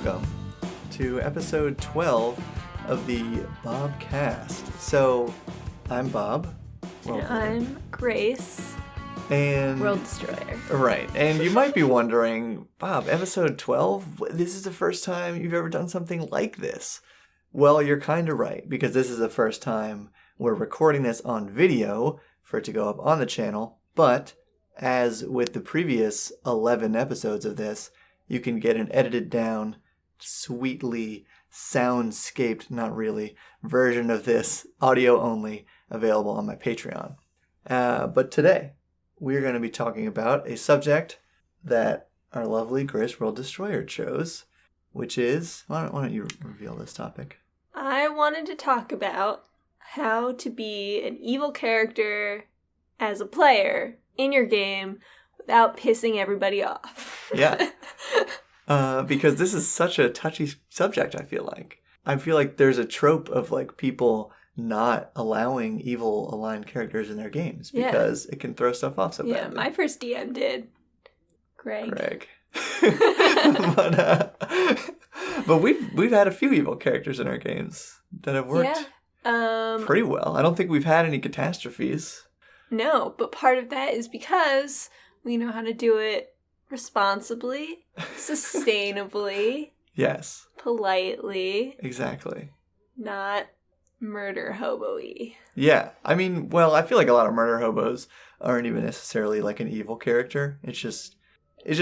welcome to episode 12 of the BOBCAST. So, I'm Bob. And I'm Grace. And World Destroyer. Right. And you might be wondering, Bob, episode 12? This is the first time you've ever done something like this. Well, you're kind of right, because this is the first time we're recording this on video for it to go up on the channel. But, as with the previous 11 episodes of this, you can get an edited down, sweetly soundscaped, not really, version of this, audio only, available on my Patreon. But today, we're going to be talking about a subject that our lovely Grace World Destroyer chose, which is... Why don't you reveal this topic? I wanted to talk about how to be an evil character as a player in your game without pissing everybody off. Yeah. Because this is such a touchy subject, I feel like. I feel like there's a trope of like people not allowing evil aligned characters in their games because it can throw stuff off so badly. Yeah, my first DM did. Greg. But we've had a few evil characters in our games that have worked pretty well. I don't think we've had any catastrophes. No, but part of that is because we know how to do it responsibly, sustainably. Yes. Politely. Exactly. Not murder hobo-y. Yeah. I mean, well, I feel like a lot of murder hobos aren't even necessarily like an evil character. It's just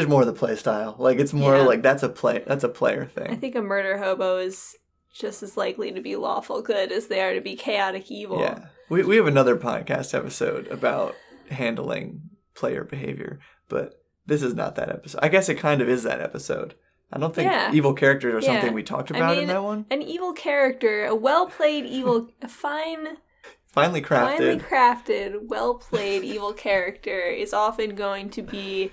more the play style. Like it's more like that's a player thing. I think a murder hobo is just as likely to be lawful good as they are to be chaotic evil. Yeah. We have another podcast episode about handling player behavior, but this is not that episode. I guess it kind of is that episode. I don't think evil characters are something we talked about in that one. An evil character, a well-played evil, finely crafted, well-played evil character is often going to be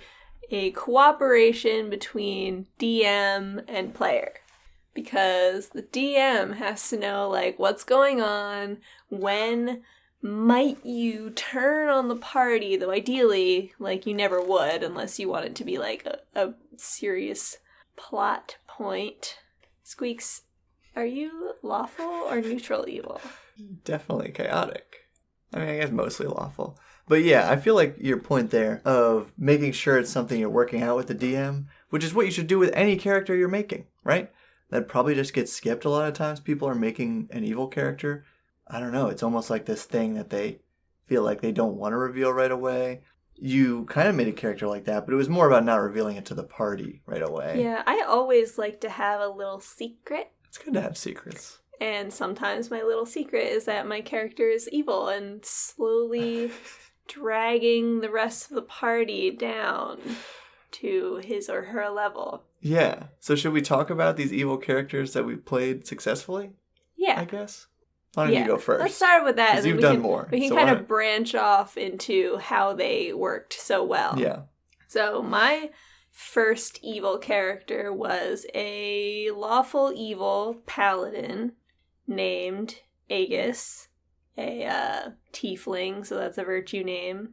a cooperation between DM and player. Because the DM has to know, like, what's going on, when might you turn on the party, though ideally, like, you never would unless you want it to be, like, a serious plot point. Squeaks, are you lawful or neutral evil? Definitely chaotic. I mean, I guess mostly lawful. But yeah, I feel like your point there of making sure it's something you're working out with the DM, which is what you should do with any character you're making, right? That probably just gets skipped a lot of times. People are making an evil character. I don't know. It's almost like this thing that they feel like they don't want to reveal right away. You kind of made a character like that, but it was more about not revealing it to the party right away. Yeah, I always like to have a little secret. It's good to have secrets. And sometimes my little secret is that my character is evil and slowly dragging the rest of the party down to his or her level. Yeah. So should we talk about these evil characters that we've played successfully? Yeah. I guess. Why don't you go first? Let's start with that. Because you've done more. We can kind of branch off into how they worked so well. Yeah. So my first evil character was a lawful evil paladin named Aegis, a tiefling, so that's a virtue name.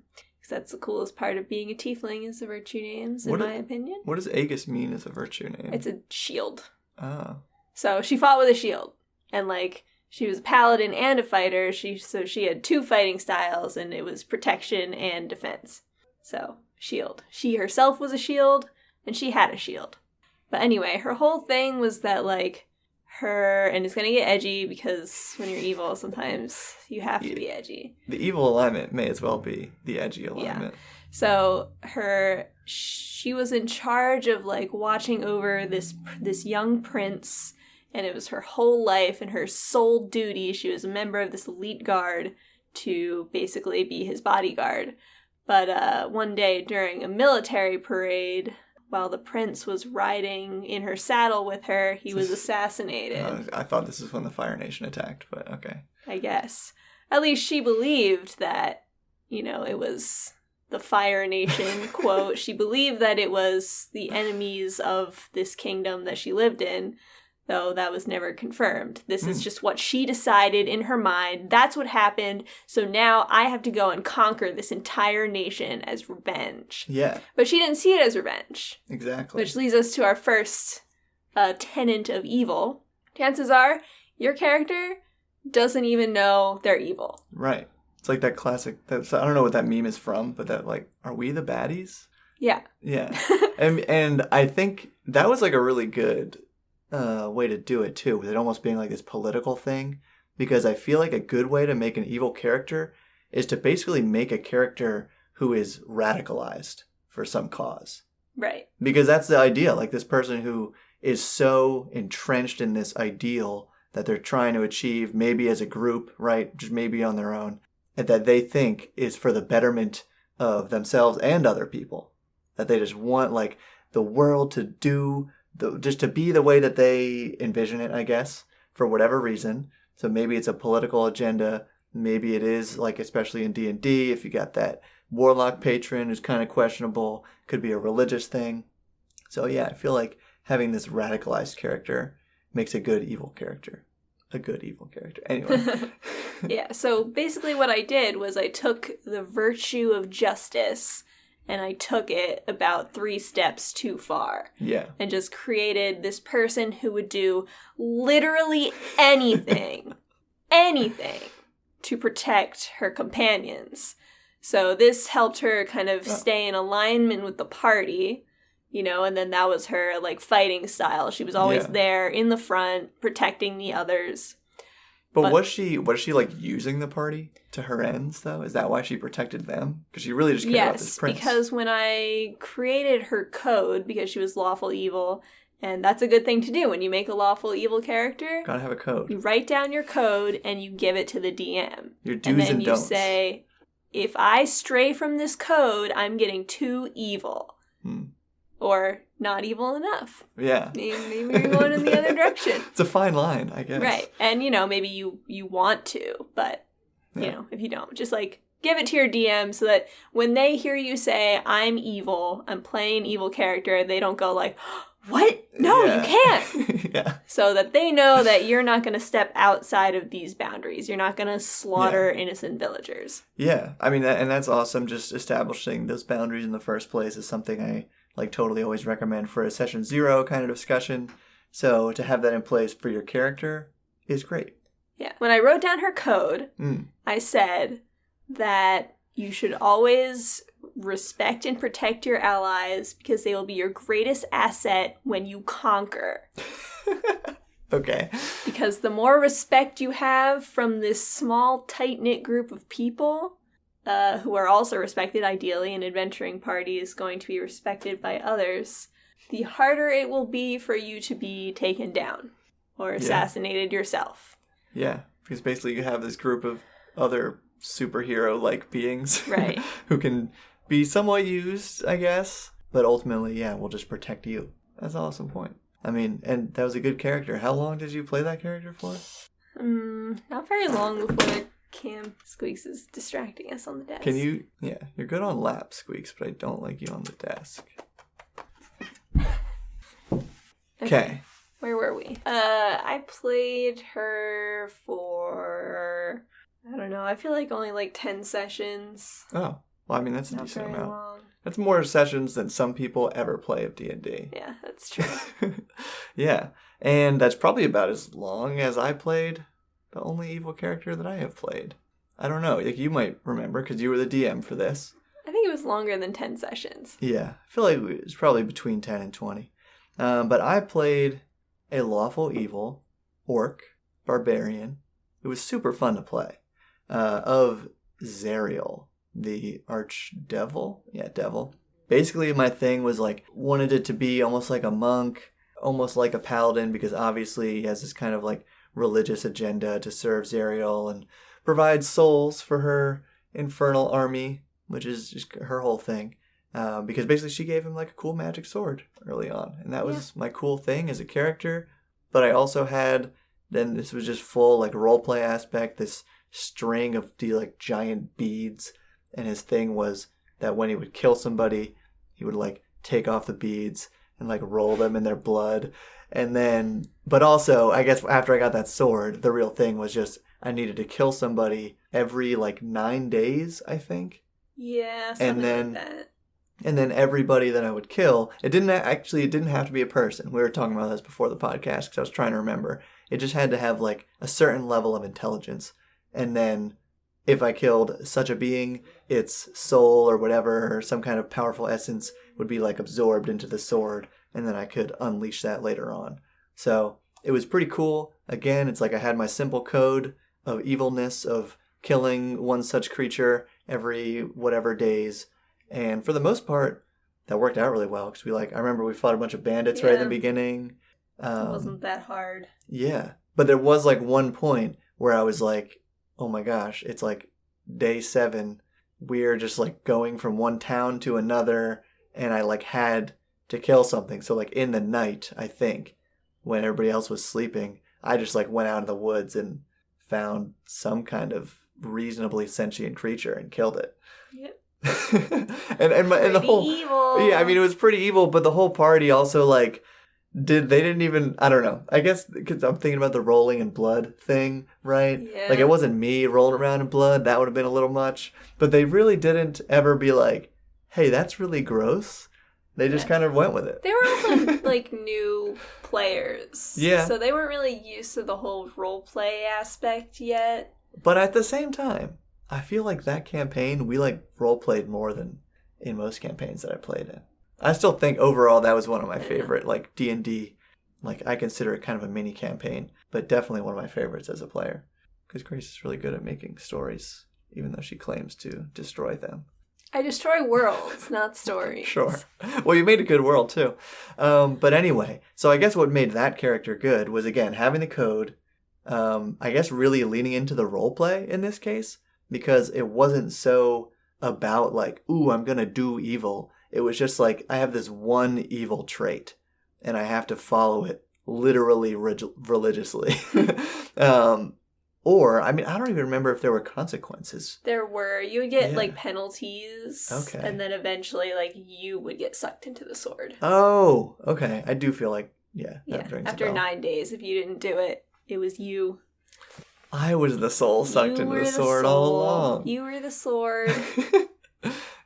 That's the coolest part of being a tiefling is the virtue names, in my opinion. What does Aegis mean as a virtue name? It's a shield. Oh. So she fought with a shield. And, like, she was a paladin and a fighter. So she had two fighting styles, and it was protection and defense. So, shield. She herself was a shield, and she had a shield. But anyway, her whole thing was that, like, and it's going to get edgy because when you're evil, sometimes you have to be edgy. The evil alignment may as well be the edgy alignment. Yeah. So she was in charge of like watching over this young prince, and it was her whole life and her sole duty. She was a member of this elite guard to basically be his bodyguard. But one day during a military parade, while the prince was riding in her saddle with her, he was assassinated. I thought this was when the Fire Nation attacked, but okay. I guess. At least she believed that, it was the Fire Nation, quote. She believed that it was the enemies of this kingdom that she lived in, though that was never confirmed. This is just what she decided in her mind. That's what happened. So now I have to go and conquer this entire nation as revenge. Yeah. But she didn't see it as revenge. Exactly. Which leads us to our first a tenant of evil, chances are your character doesn't even know they're evil. Right. It's like that classic, I don't know what that meme is from, but that like, are we the baddies? Yeah. Yeah. and I think that was like a really good way to do it too, with it almost being like this political thing, because I feel like a good way to make an evil character is to basically make a character who is radicalized for some cause. Right. Because that's the idea, like this person who is so entrenched in this ideal that they're trying to achieve, maybe as a group, right, just maybe on their own, and that they think is for the betterment of themselves and other people. That they just want like the world to do, just to be the way that they envision it, I guess, for whatever reason. So maybe it's a political agenda. Maybe it is, like, especially in D&D, if you got that warlock patron who's kind of questionable, could be a religious thing. So yeah, I feel like having this radicalized character makes a good evil character. A good evil character. Anyway. Yeah, so basically what I did was I took the virtue of justice and I took it about 3 steps too far. Yeah. And just created this person who would do literally anything, anything to protect her companions. So this helped her kind of stay in alignment with the party, you know, and then that was her, like, fighting style. She was always there in the front, protecting the others. But was she like using the party to her ends though? Is that why she protected them? Because she really just cared about this prince. Yes, because when I created her code, because she was lawful evil, and that's a good thing to do when you make a lawful evil character. Gotta have a code. You write down your code and you give it to the DM. Your do's and don'ts. And then you say, if I stray from this code, I'm getting too evil. Or not evil enough. Yeah. Maybe you're going in the other direction. It's a fine line, I guess. Right. And, you know, maybe you want to, but, you know, if you don't, just, like, give it to your DM so that when they hear you say, I'm evil, I'm playing an evil character, they don't go like, what? No, you can't. Yeah. So that they know that you're not going to step outside of these boundaries. You're not going to slaughter innocent villagers. Yeah. I mean, and that's awesome. Just establishing those boundaries in the first place is something I like totally always recommend for a session 0 kind of discussion. So to have that in place for your character is great. Yeah. When I wrote down her code, I said that you should always respect and protect your allies because they will be your greatest asset when you conquer. Okay. Because the more respect you have from this small, tight-knit group of people, who are also respected, ideally, an adventuring party is going to be respected by others, the harder it will be for you to be taken down or assassinated yourself. Yeah, because basically you have this group of other superhero-like beings right. who can be somewhat used, I guess, but ultimately, we'll just protect you. That's an awesome point. I mean, and that was a good character. How long did you play that character for? Not very long before Cam Squeaks is distracting us on the desk. Can you... Yeah, you're good on lap, Squeaks, but I don't like you on the desk. Okay. Where were we? I played her for... I don't know. I feel like only like 10 sessions. Oh. Well, I mean, that's a Not decent very amount. long. That's more sessions than some people ever play of D&D. Yeah, that's true. Yeah. And that's probably about as long as I played the only evil character that I have played. I don't know. Like, you might remember because you were the DM for this. I think it was longer than 10 sessions. Yeah. I feel like it was probably between 10 and 20. But I played a lawful evil orc barbarian. It was super fun to play. Of Zariel, the archdevil. Yeah, devil. Basically, my thing was like, wanted it to be almost like a monk, almost like a paladin, because obviously he has this kind of like religious agenda to serve Zariel and provide souls for her infernal army, which is just her whole thing. Because basically she gave him like a cool magic sword early on. And that was my cool thing as a character. But I also had, then this was just full like roleplay aspect, this string of like giant beads. And his thing was that when he would kill somebody, he would like take off the beads and like roll them in their blood. And then, but also, I guess after I got that sword, the real thing was just I needed to kill somebody every like 9 days, I think. Yeah, something like that. And then everybody that I would kill, it didn't have to be a person. We were talking about this before the podcast because I was trying to remember. It just had to have like a certain level of intelligence. And then if I killed such a being, its soul or whatever, or some kind of powerful essence would be like absorbed into the sword. And then I could unleash that later on. So it was pretty cool. Again, it's like I had my simple code of evilness of killing one such creature every whatever days. And for the most part, that worked out really well. Because I remember we fought a bunch of bandits right in the beginning. It wasn't that hard. Yeah. But there was like one point where I was like, oh my gosh, it's like day 7. We're just like going from one town to another. And I like had to kill something. So like in the night, I think, when everybody else was sleeping, I just like went out in the woods and found some kind of reasonably sentient creature and killed it. Yep. and the whole evil. Yeah, I mean, it was pretty evil, but the whole party also like didn't even, I don't know, I guess because I'm thinking about the rolling in blood thing, right? Yeah. Like it wasn't me rolling around in blood, that would have been a little much, but they really didn't ever be like, hey, that's really gross. They just kind of went with it. They were also like new players. Yeah. So they weren't really used to the whole role play aspect yet. But at the same time, I feel like that campaign, we like role played more than in most campaigns that I played in. I still think overall that was one of my favorite, like D&D, like I consider it kind of a mini campaign, but definitely one of my favorites as a player. Because Grace is really good at making stories, even though she claims to destroy them. I destroy worlds, not stories. Sure. Well, you made a good world too. But anyway, so I guess what made that character good was, again, having the code, I guess really leaning into the role play in this case, because it wasn't so about like, ooh, I'm going to do evil. It was just like, I have this one evil trait and I have to follow it literally religiously. Or, I mean, I don't even remember if there were consequences. There were. You would get, like, penalties. Okay. And then eventually, like, you would get sucked into the sword. Oh, okay. I do feel like, yeah. After 9 days, if you didn't do it, it was you. I was the soul sucked into the sword all along. You were the sword.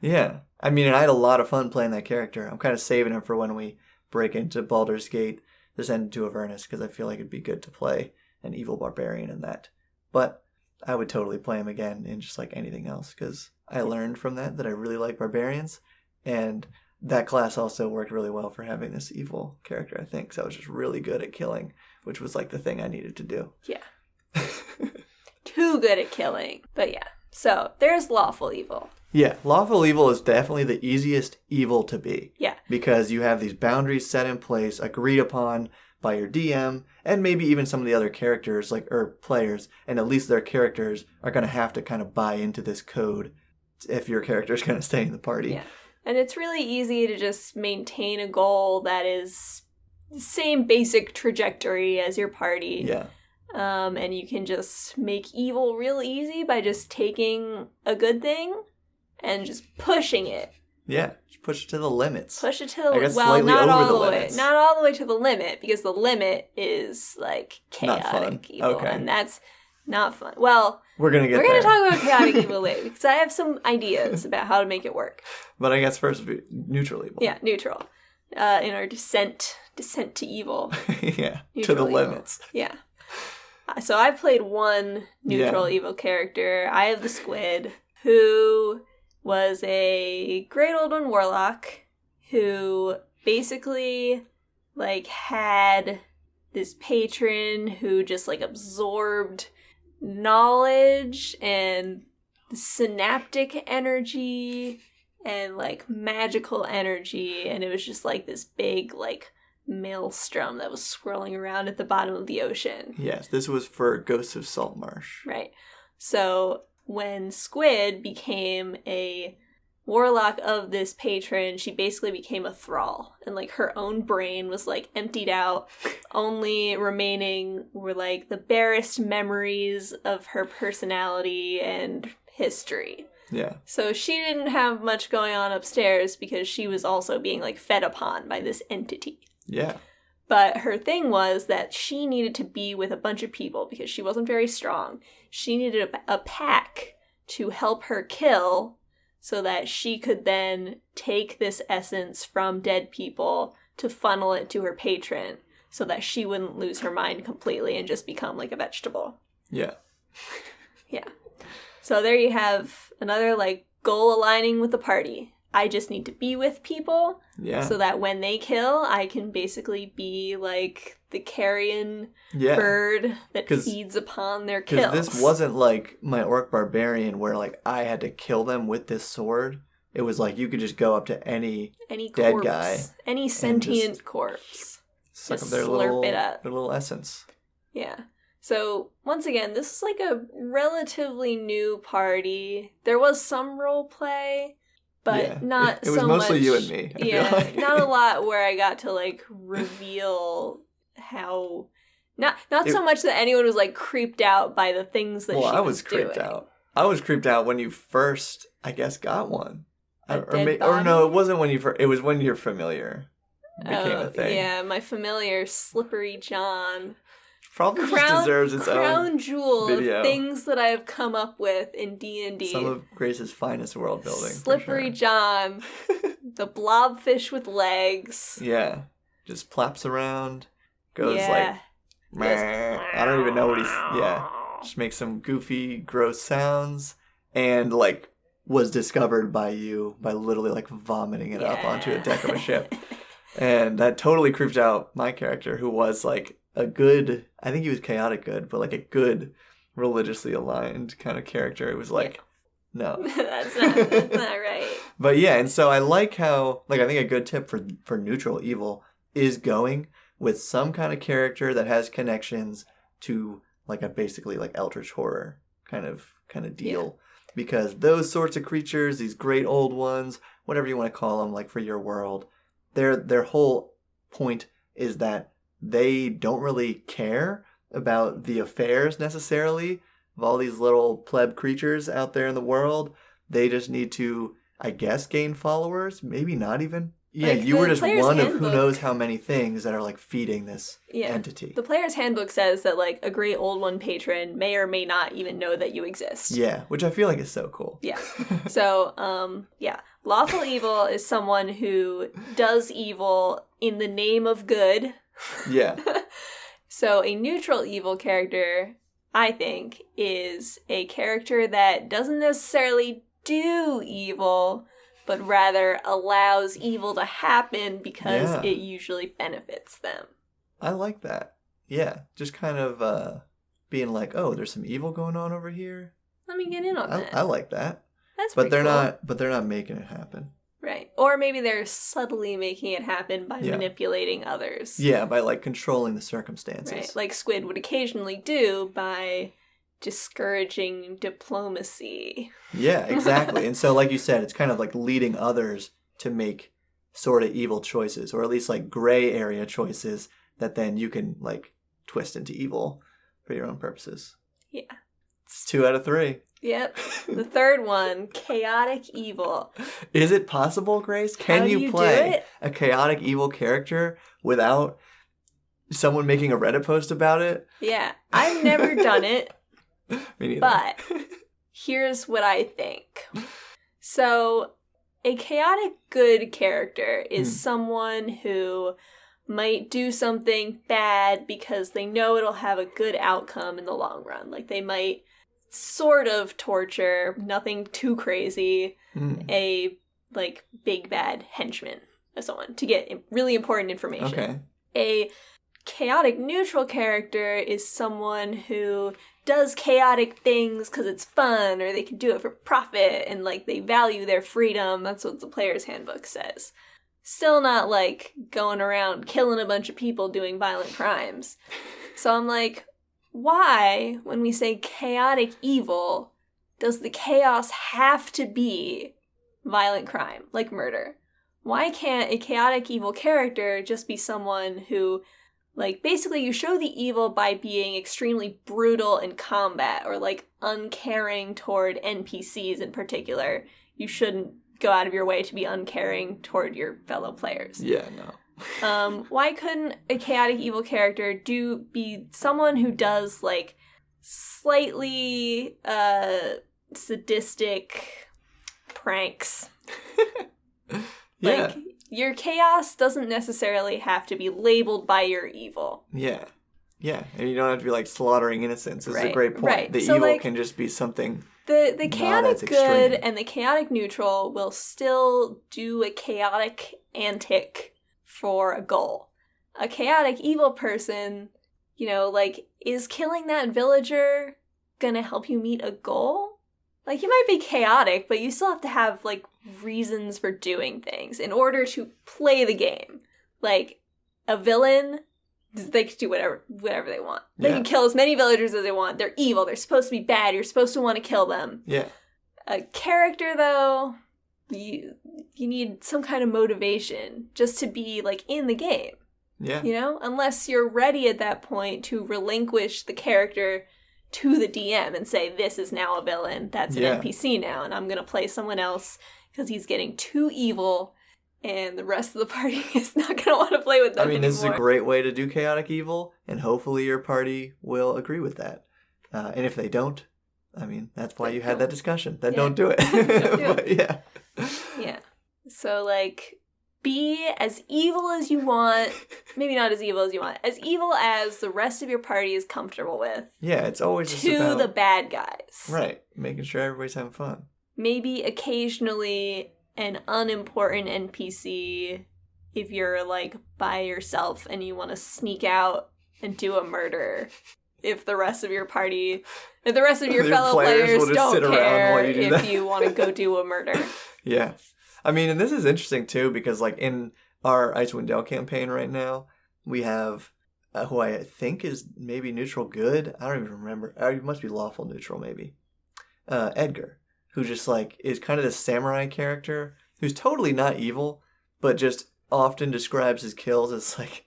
Yeah. I mean, and I had a lot of fun playing that character. I'm kind of saving him for when we break into Baldur's Gate, Descendant to Avernus, because I feel like it'd be good to play an evil barbarian in that. But I would totally play him again in just like anything else, because I learned from that I really like barbarians. And that class also worked really well for having this evil character, I think. So I was just really good at killing, which was like the thing I needed to do. Yeah. Too good at killing. But yeah. So there's lawful evil. Yeah. Lawful evil is definitely the easiest evil to be. Yeah. Because you have these boundaries set in place, agreed upon by your DM, and maybe even some of the other characters, or players, and at least their characters are going to have to kind of buy into this code if your character is going to stay in the party. Yeah. And it's really easy to just maintain a goal that is the same basic trajectory as your party. Yeah. And you can just make evil real easy by just taking a good thing and just pushing it. Yeah. Push it to the limits. Push it to the limits. Well, not all the way. Not all the way to the limit, because the limit is like chaotic evil. Okay. And that's not fun. Well, we're going to talk about chaotic evil later, because I have some ideas about how to make it work. But I guess first neutral evil. Yeah, neutral. In our descent to evil. Yeah, to the limits. Yeah. So I've played one neutral evil character. I have the Squid, who was a great old one warlock who basically like had this patron who just like absorbed knowledge and synaptic energy and like magical energy, and it was just like this big like maelstrom that was swirling around at the bottom of the ocean. Yes, this was for Ghosts of Saltmarsh. Right. So when Squid became a warlock of this patron, she basically became a thrall. And, like, her own brain was, like, emptied out. Only remaining were, like, the barest memories of her personality and history. Yeah. So she didn't have much going on upstairs because she was also being, like, fed upon by this entity. Yeah. But her thing was that she needed to be with a bunch of people because she wasn't very strong. She needed a pack to help her kill so that she could then take this essence from dead people to funnel it to her patron so that she wouldn't lose her mind completely and just become like a vegetable. Yeah. Yeah. So there you have another like goal aligning with the party. I just need to be with people so that when they kill, I can basically be like the carrion bird that feeds upon their kills. Because this wasn't like my orc barbarian where like I had to kill them with this sword. It was like you could just go up to any dead corpse, guy. Any sentient corpse. Suck up their little essence. Yeah. So, once again, this is like a relatively new party. There was some role play, but not so much. It was mostly you and me. I feel like. Not a lot where I got to like reveal how... Not so much that anyone was like creeped out by the things that she was doing. Well, I was creeped out. I was creeped out when you first, I guess, got one. Or no, it wasn't when you first... It was when your familiar became a thing. Yeah, my familiar, Slippery John... Probably just deserves its own crown jewel video. Of things that I have come up with in D&D. Some of Grace's finest world building. Slippery John, the blobfish with legs. Yeah, just plaps around, goes like, meh. I don't even know what just makes some goofy, gross sounds, and like was discovered by you by literally like vomiting it up onto a deck of a ship, and that totally creeped out my character, who was like a good, I think he was chaotic good, but like a good, religiously aligned kind of character. It was like, no. that's not right. But yeah, and so I like how, like, I think a good tip for neutral evil is going with some kind of character that has connections to like a basically like eldritch horror kind of deal. Because those sorts of creatures, these great old ones, whatever you want to call them, like for your world, their whole point is that they don't really care about the affairs necessarily of all these little pleb creatures out there in the world. They just need to, I guess, gain followers. Maybe not even. Yeah, like you were just one of who knows how many things that are like feeding this entity. The player's handbook says that like a great old one patron may or may not even know that you exist. Yeah, which I feel like is so cool. Yeah. So, lawful evil is someone who does evil in the name of good. Yeah. So a neutral evil character, I think, is a character that doesn't necessarily do evil, but rather allows evil to happen because it usually benefits them. I like that. Yeah, just kind of being like, oh, there's some evil going on over here. Let me get in on that. I like that. That's but pretty cool. But they're not making it happen. Right. Or maybe they're subtly making it happen by manipulating others. Yeah, by like controlling the circumstances. Right. Like Squid would occasionally do by discouraging diplomacy. Yeah, exactly. And so like you said, it's kind of like leading others to make sort of evil choices, or at least like gray area choices that then you can like twist into evil for your own purposes. Yeah. It's 2 out of 3. Yep. The third one, chaotic evil. Is it possible, Grace? Can you play a chaotic evil character without someone making a Reddit post about it? Yeah. I've never done it. Me neither. But here's what I think. So, a chaotic good character is someone who might do something bad because they know it'll have a good outcome in the long run. Like, they might sort of torture, nothing too crazy, a, like, big bad henchman of someone to get really important information. Okay. A chaotic neutral character is someone who does chaotic things because it's fun, or they can do it for profit, and, like, they value their freedom. That's what the player's handbook says. Still not, like, going around killing a bunch of people doing violent crimes. So I'm like, why, when we say chaotic evil, does the chaos have to be violent crime, like murder? Why can't a chaotic evil character just be someone who, like, basically you show the evil by being extremely brutal in combat, or, like, uncaring toward NPCs in particular? You shouldn't go out of your way to be uncaring toward your fellow players. Yeah, no. Why couldn't a chaotic evil character be someone who does, like, slightly sadistic pranks. Yeah. Like, your chaos doesn't necessarily have to be labeled by your evil. Yeah. Yeah, and you don't have to be, like, slaughtering innocents. This is a great point. Right. The so, evil like, can just be something the chaotic good extreme. and the chaotic neutral will still do a chaotic antic for a goal. A chaotic evil person, you know, like, is killing that villager gonna help you meet a goal? Like, you might be chaotic, but you still have to have, like, reasons for doing things in order to play the game. Like, a villain, they can do whatever they want. They can kill as many villagers as they want. They're evil. They're supposed to be bad. You're supposed to want to kill them. Yeah. A character, though, you need some kind of motivation just to be, like, in the game. Yeah. You know? Unless you're ready at that point to relinquish the character to the DM and say, this is now a villain. That's an NPC now, and I'm going to play someone else because he's getting too evil, and the rest of the party is not going to want to play with them anymore. This is a great way to do chaotic evil, and hopefully your party will agree with that. And if they don't, that's why you had that discussion. Then don't do it. Don't do it. Yeah. Yeah. So, like, be as evil as you want. Maybe not as evil as you want. As evil as the rest of your party is comfortable with. Yeah, it's always just to about... the bad guys. Right. Making sure everybody's having fun. Maybe occasionally an unimportant NPC if you're, like, by yourself and you want to sneak out and do a murder. If the rest of your party... If the rest of your fellow players don't care if you want to go do a murder. Yeah. And this is interesting, too, because, like, in our Icewind Dale campaign right now, we have who I think is maybe neutral good. I don't even remember. It must be lawful neutral, maybe. Edgar, who just, like, is kind of this samurai character who's totally not evil, but just often describes his kills as, like,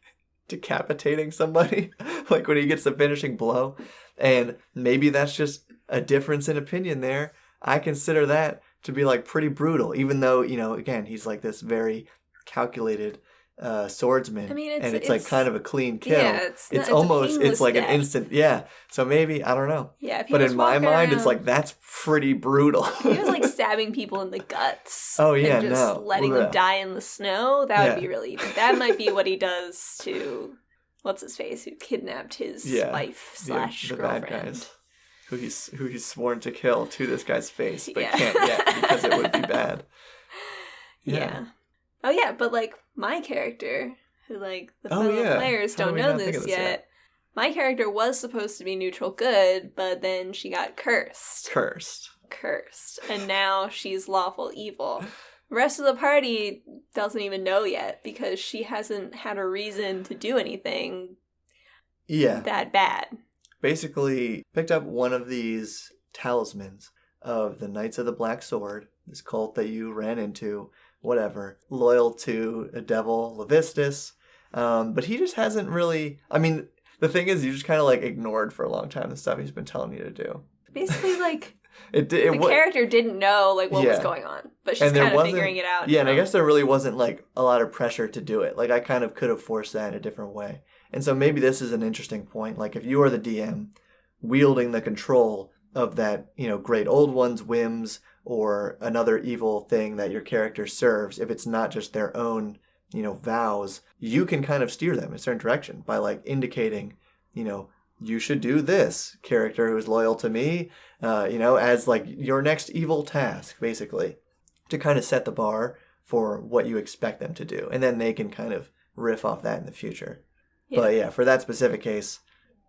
decapitating somebody, like, when he gets the finishing blow. And maybe that's just a difference in opinion there. I consider that to be, like, pretty brutal, even though, again, he's, like, this very calculated swordsman, and it's like kind of a clean kill. Yeah, it's like death. An instant, so maybe, I don't know. Yeah, but in my mind, it's like, that's pretty brutal. He was, like, stabbing people in the guts. Oh, yeah, and just letting them die in the snow. That would be really evil. That might be what he does to, what's-his-face, who kidnapped his wife / the girlfriend. Bad guys. Who he's sworn to kill to this guy's face, but can't yet because it would be bad. Yeah. Oh, yeah, but, like, my character, who, like, the fellow players don't know this yet, my character was supposed to be neutral good, but then she got cursed. And now she's lawful evil. The rest of the party doesn't even know yet, because she hasn't had a reason to do anything that bad. Basically, picked up one of these talismans of the Knights of the Black Sword, this cult that you ran into, whatever, loyal to a devil, Levistus, but he just hasn't really, the thing is, you just kind of, like, ignored for a long time the stuff he's been telling you to do. Basically, like, the character didn't know, like, what was going on, but she's kind of figuring it out. Yeah, and I guess there really wasn't, like, a lot of pressure to do it. Like, I kind of could have forced that in a different way. And so maybe this is an interesting point. Like, if you are the DM wielding the control of that, great old one's whims or another evil thing that your character serves, if it's not just their own, vows, you can kind of steer them in a certain direction by, like, indicating, you should do this, character who's loyal to me, as, like, your next evil task, basically, to kind of set the bar for what you expect them to do. And then they can kind of riff off that in the future. Yeah. But for that specific case,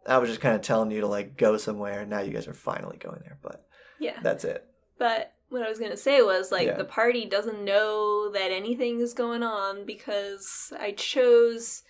I was just kind of telling you to, like, go somewhere, and now you guys are finally going there, but that's it. But what I was going to say was, like, the party doesn't know that anything is going on because I chose,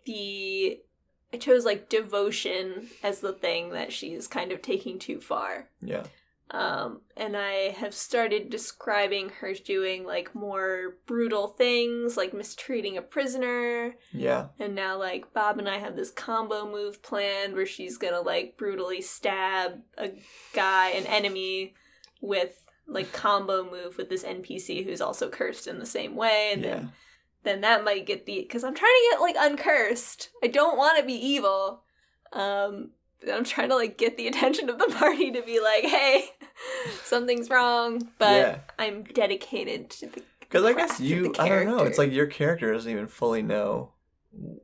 like, devotion as the thing that she's kind of taking too far. Yeah. And I have started describing her doing, like, more brutal things, like mistreating a prisoner. Yeah. And now, like, Bob and I have this combo move planned where she's gonna, like, brutally stab an enemy with, like, combo move with this NPC who's also cursed in the same way. And then that might get because I'm trying to get, like, uncursed. I don't want to be evil. I'm trying to like get the attention of the party to be like, hey, something's wrong, but I'm dedicated to the because I guess I don't know, it's like your character doesn't even fully know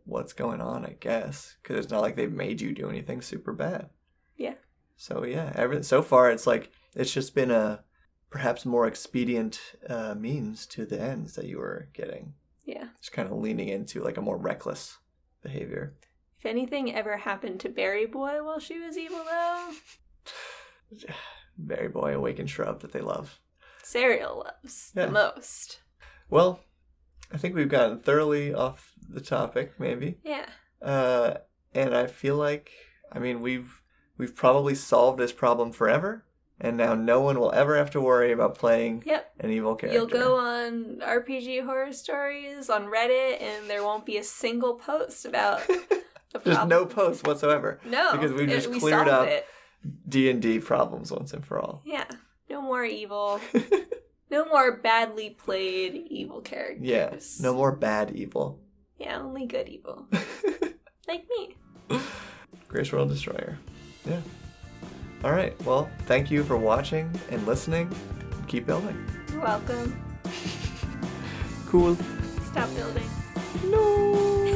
what's going on, I guess, because it's not like they've made you do anything super bad. Yeah. So yeah, so far it's like it's just been a perhaps more expedient means to the ends that you were getting. Yeah. Just kind of leaning into like a more reckless behavior. If anything ever happened to Berry Boy while she was evil, though, Berry Boy, awakened shrub that they love. Cereal loves the most. Well, I think we've gotten thoroughly off the topic, maybe. Yeah. And I feel like, I mean, we've probably solved this problem forever, and now no one will ever have to worry about playing an evil character. You'll go on RPG Horror Stories on Reddit, and there won't be a single post about the problem. There's no post whatsoever. No. Because we just cleared up D&D problems once and for all. Yeah. No more evil. No more badly played evil characters. Yeah. No more bad evil. Yeah, only good evil. Like me. Grace World Destroyer. Yeah. All right. Well, thank you for watching and listening. Keep building. You're welcome. Cool. Stop building. No.